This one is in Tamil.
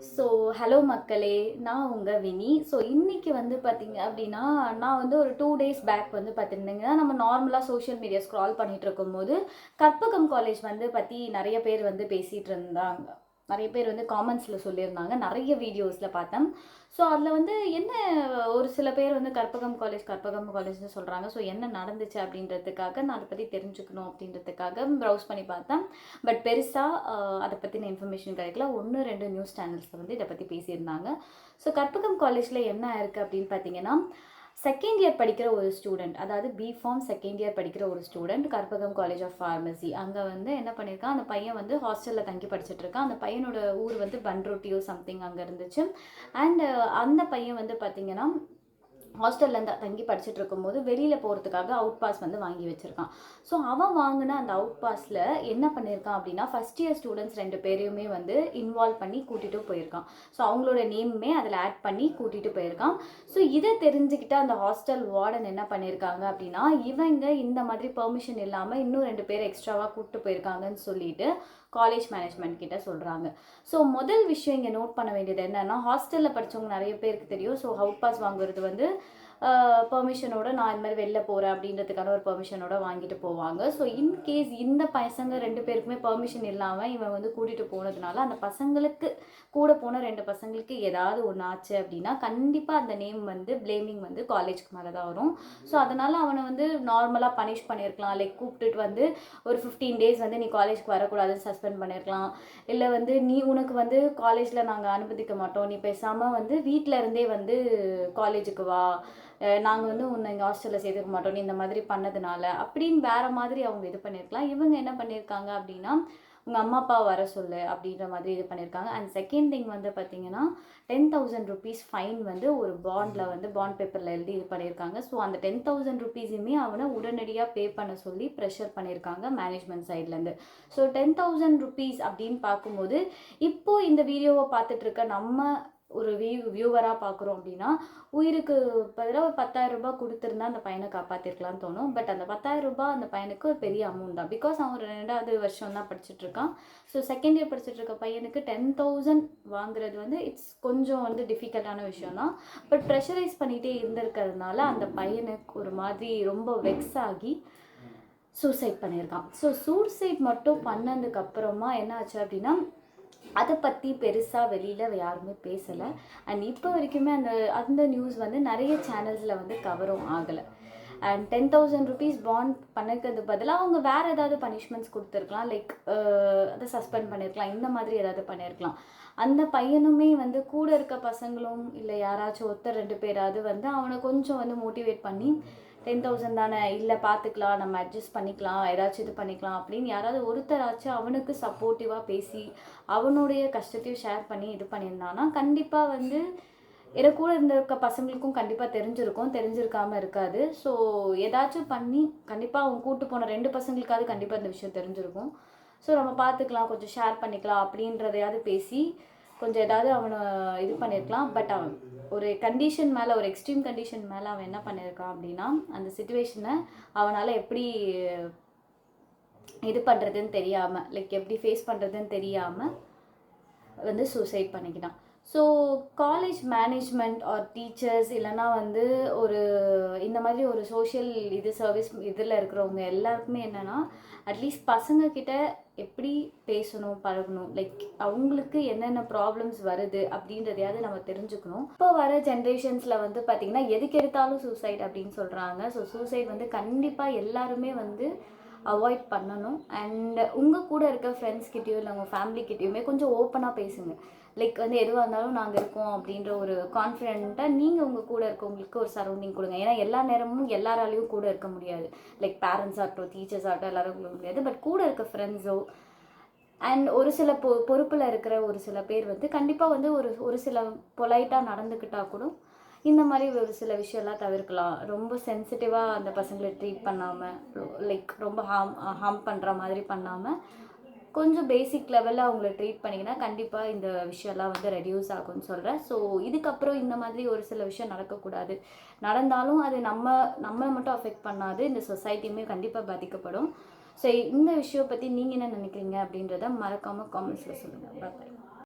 ஸோ ஹலோ மக்களே, நான் உங்கள் வினி. ஸோ இன்றைக்கி வந்து பார்த்தீங்க அப்படின்னா, நான் வந்து ஒரு 2 டேஸ் பேக் வந்து பார்த்துருந்தீங்கன்னா, நம்ம நார்மலாக சோஷியல் மீடியா ஸ்க்ரால் பண்ணிகிட்டு இருக்கும்போது கற்பகம் காலேஜ் வந்து பற்றி நிறைய பேர் வந்து பேசிகிட்டு இருந்தாங்க. நிறைய பேர் வந்து காமெண்ட்ஸில் சொல்லியிருந்தாங்க, நிறைய வீடியோஸில் பார்த்தேன். ஸோ அதில் வந்து என்ன, ஒரு சில பேர் வந்து கற்பகம் காலேஜ்னு சொல்கிறாங்க. ஸோ என்ன நடந்துச்சு அப்படின்றதுக்காக நான் அதை பற்றி தெரிஞ்சுக்கணும் அப்படின்றதுக்காக ப்ரௌஸ் பண்ணி பார்த்தேன். பட் பெருசாக அதை பற்றின இன்ஃபர்மேஷன் கிடைக்கல. 1-2 நியூஸ் சேனல்ஸில் வந்து இதை பற்றி பேசியிருந்தாங்க. ஸோ கற்பகம் காலேஜில் என்ன இருக்குது அப்படின்னு பார்த்தீங்கன்னா, செகண்ட் இயர் படிக்கிற ஒரு ஸ்டூடெண்ட், அதாவது பிஃபார்ம் செகண்ட் இயர் படிக்கிற ஒரு student Karpagam college of pharmacy அங்கே வந்து என்ன பண்ணியிருக்கான், அந்த பையன் வந்து ஹாஸ்டலில் தங்கி படிச்சுட்டு இருக்கான். அந்த பையனோட ஊர் வந்து பன்ரோட்டியோ சம்திங் அங்கே இருந்துச்சு. அண்ட் அந்த பையன் வந்து பார்த்தீங்கன்னா ஹாஸ்டல்லேருந்து தங்கி படிச்சுட்டு இருக்கும்போது வெளியில் போகிறதுக்காக அவுட் பாஸ் வந்து வாங்கி வச்சுருக்கான். ஸோ அவன் வாங்கின அந்த அவுட் பாஸில் என்ன பண்ணியிருக்கான் அப்படின்னா, ஃபஸ்ட் இயர் ஸ்டூடெண்ட்ஸ் 2 பேரையுமே வந்து இன்வால்வ் பண்ணி கூட்டிகிட்டு போயிருக்கான். ஸோ அவங்களோட நேமுமே அதில் ஆட் பண்ணி கூட்டிகிட்டு போயிருக்கான். ஸோ இதை தெரிஞ்சுக்கிட்ட அந்த ஹாஸ்டல் வார்டன் என்ன பண்ணியிருக்காங்க அப்படின்னா, இவங்க இந்த மாதிரி பெர்மிஷன் இல்லாமல் இன்னும் 2 பேர் எக்ஸ்ட்ராவாக கூப்பிட்டு போயிருக்காங்கன்னு சொல்லிட்டு காலேஜ் மேனேஜ்மெண்ட் கிட்ட சொல்கிறாங்க. ஸோ முதல் விஷயம் இங்கே நோட் பண்ண வேண்டியது என்னன்னா, ஹாஸ்டலில் படித்தவங்க நிறைய பேருக்கு தெரியும். ஸோ அவுட் பாஸ் வாங்குறது வந்து பெர்மிஷனோட, நான் இந்த மாதிரி வெளில போகிறேன் அப்படின்றதுக்கான ஒரு பெர்மிஷனோட வாங்கிட்டு போவாங்க. ஸோ இன்கேஸ் இந்த பசங்க 2 பேருக்குமே பெர்மிஷன் இல்லாமல் இவன் வந்து கூட்டிகிட்டு போனதுனால, அந்த பசங்களுக்கு கூட போன 2 பசங்களுக்கு ஏதாவது ஒன்று ஆச்சு அப்படின்னா கண்டிப்பாக அந்த நேம் வந்து பிளேமிங் வந்து காலேஜ்க்கு மேலே தான் வரும். ஸோ அதனால் அவனை வந்து நார்மலாக பனிஷ் பண்ணியிருக்கலாம். லைக் கூப்பிட்டுட்டு வந்து ஒரு 15 டேஸ் வந்து நீ காலேஜ்க்கு வரக்கூடாதுன்னு சஸ்பெண்ட் பண்ணியிருக்கலாம். இல்லை வந்து உனக்கு வந்து காலேஜில் நாங்கள் அனுமதிக்க மாட்டோம், நீ பேசாமல் வந்து வீட்டில் இருந்தே வந்து காலேஜுக்கு வா, நாங்கள் வந்து உன்னை இங்கே ஹாஸ்டலில் சேர்த்துக்க மாட்டோம் நீ இந்த மாதிரி பண்ணதுனால அப்படின்னு வேறு மாதிரி அவங்க இது பண்ணியிருக்கலாம். இவங்க என்ன பண்ணியிருக்காங்க அப்படின்னா, உங்கள் அம்மா அப்பா வர சொல்லு அப்படின்ற மாதிரி இது பண்ணியிருக்காங்க. அண்ட் செகண்ட் திங் வந்து பார்த்தீங்கன்னா, 10,000 ருபீஸ் ஃபைன் வந்து ஒரு பாண்டில் வந்து பாண்ட் பேப்பரில் எழுதி இது பண்ணியிருக்காங்க. ஸோ அந்த 10,000 ருபீஸுமே அவனை உடனடியாக பே பண்ண சொல்லி ப்ரெஷர் பண்ணியிருக்காங்க மேனேஜ்மெண்ட் சைட்லேருந்து. ஸோ 10,000 ருபீஸ் அப்படின்னு பார்க்கும்போது, இப்போது இந்த வீடியோவை பார்த்துட்ருக்க நம்ம ஒரு வியூவராக பார்க்குறோம் அப்படின்னா, உயிருக்கு பதிலாக ஒரு 10,000 ரூபாய் கொடுத்துருந்தா அந்த பையனை காப்பாற்றிருக்கலாம்னு தோணும். பட் அந்த 10,000 ரூபாய் அந்த பையனுக்கு ஒரு பெரிய அமௌண்ட் தான். பிகாஸ் அவன் 2வது வருஷம் தான் படிச்சுட்ருக்கான். ஸோ செகண்ட் இயர் படிச்சுட்டு இருக்க பையனுக்கு 10,000 வாங்குறது வந்து இட்ஸ் கொஞ்சம் வந்து டிஃபிகல்ட்டான விஷயம் தான். பட் ப்ரெஷரைஸ் பண்ணிகிட்டே இருந்திருக்கிறதுனால அந்த பையனுக்கு ஒரு மாதிரி ரொம்ப வெக்ஸ் ஆகி சூசைட் பண்ணியிருக்கான். ஸோ சூசைட் மட்டும் பண்ணதுக்கப்புறமா என்ன ஆச்சு அப்படின்னா, அதை பற்றி பெருசாக வெளியில் யாருமே பேசலை. அண்ட் இப்போ வரைக்குமே அந்த நியூஸ் வந்து நிறைய சேனல்ஸில் வந்து கவரும் ஆகலை. அண்ட் 10,000 ருபீஸ் பாண்ட் பண்ணிக்கிறது பதிலாக அவங்க வேறு ஏதாவது பனிஷ்மெண்ட்ஸ் கொடுத்துருக்கலாம். லைக் அதை சஸ்பெண்ட் பண்ணியிருக்கலாம், இந்த மாதிரி ஏதாவது பண்ணியிருக்கலாம். அந்த பையனுமே வந்து கூட இருக்க பசங்களும் இல்லை யாராச்சும் ஒருத்தர் 2 பேராவது வந்து அவனை கொஞ்சம் வந்து மோட்டிவேட் பண்ணி, 10,000 தானே, இல்லை பார்த்துக்கலாம், நம்ம அட்ஜஸ்ட் பண்ணிக்கலாம், ஏதாச்சும் இது பண்ணிக்கலாம் அப்படின்னு யாராவது ஒருத்தராச்சும் அவனுக்கு சப்போர்ட்டிவாக பேசி அவனுடைய கஷ்டத்தையும் ஷேர் பண்ணி இது பண்ணியிருந்தான்னா கண்டிப்பாக வந்து இதை கூட இருந்திருக்க பசங்களுக்கும் கண்டிப்பாக தெரிஞ்சிருக்காமல் இருக்காது. ஸோ ஏதாச்சும் பண்ணி கண்டிப்பாக அவங்க கூட்டு போன 2 பசங்களுக்காவது கண்டிப்பாக இந்த விஷயம் தெரிஞ்சிருக்கும். ஸோ நம்ம பார்த்துக்கலாம், கொஞ்சம் ஷேர் பண்ணிக்கலாம் அப்படின்றதையாவது பேசி கொஞ்சம் ஏதாவது அவனை இது பண்ணியிருக்கலாம். பட் அவன் ஒரு கண்டிஷன் மேலே, ஒரு எக்ஸ்ட்ரீம் கண்டிஷன் மேலே அவன் என்ன பண்ணியிருக்கான் அப்படின்னா, அந்த சிச்சுவேஷனை அவனால் எப்படி இது பண்ணுறதுன்னு தெரியாமல், லைக் எப்படி ஃபேஸ் பண்ணுறதுன்னு தெரியாமல் வந்து சூசைட் பண்ணிக்கிட்டான். So college management or teachers இல்லைனா வந்து ஒரு இந்த மாதிரி ஒரு சோஷியல் சர்வீஸ் இதில் இருக்கிறவங்க எல்லாருக்குமே என்னென்னா, அட்லீஸ்ட் பசங்கக்கிட்ட எப்படி பேசணும், பழகணும், லைக் அவங்களுக்கு என்னென்ன ப்ராப்ளம்ஸ் வருது அப்படின்றதையாவது நம்ம தெரிஞ்சுக்கணும். இப்போ வர ஜென்ரேஷன்ஸில் வந்து பார்த்திங்கன்னா எதுக்கு எடுத்தாலும் சூசைட் அப்படின்னு சொல்கிறாங்க. ஸோ சூசைட் வந்து கண்டிப்பாக எல்லாருமே வந்து அவாய்ட் பண்ணணும். அண்ட் உங்கள் கூட இருக்க ஃப்ரெண்ட்ஸ்கிட்டையோ இல்லை உங்கள் ஃபேமிலிக்கிட்டேயுமே கொஞ்சம் ஓப்பனாக பேசுங்க. லைக் வந்து எதுவாக இருந்தாலும் நாங்கள் இருக்கோம் அப்படின்ற ஒரு கான்ஃபிடென்ட்டாக நீங்கள் உங்கள் கூட இருக்கவங்களுக்கு ஒரு சரௌண்டிங் கொடுங்க. ஏன்னா எல்லா நேரமும் எல்லாராலையும் கூட இருக்க முடியாது. லைக் பேரண்ட்ஸ் ஆகட்டும், டீச்சர்ஸ் ஆகட்டும், எல்லாரும் இருக்க முடியாது. பட் கூட இருக்க ஃப்ரெண்ட்ஸோ அண்ட் ஒரு சில பொறுப்பில் இருக்கிற ஒரு சில பேர் வந்து கண்டிப்பாக வந்து ஒரு சில பொலைட்டாக நடந்துக்கிட்டால் கூட இந்த மாதிரி ஒரு சில விஷயம்லாம் தவிர்க்கலாம். ரொம்ப சென்சிட்டிவாக அந்த பசங்களை ட்ரீட் பண்ணாமல், லைக் ரொம்ப ஹார்ம் பண்ணுற மாதிரி பண்ணாமல் கொஞ்சம் பேசிக் லெவலில் அவங்கள ட்ரீட் பண்ணிங்கன்னா கண்டிப்பாக இந்த விஷயம்லாம் வந்து ரெடியூஸ் ஆகும்னு சொல்கிறேன். ஸோ இதுக்கப்புறம் இந்த மாதிரி ஒரு சில விஷயம் நடக்கக்கூடாது. நடந்தாலும் அது நம்மளை மட்டும் அஃபெக்ட் பண்ணாது, இந்த சொசைட்டியுமே கண்டிப்பாக பாதிக்கப்படும். ஸோ இந்த விஷயம் பற்றி நீங்கள் என்ன நினைக்கிறீங்க அப்படின்றத மறக்காமல் காமெண்ட்ஸில் சொல்லுங்கள். பாய்.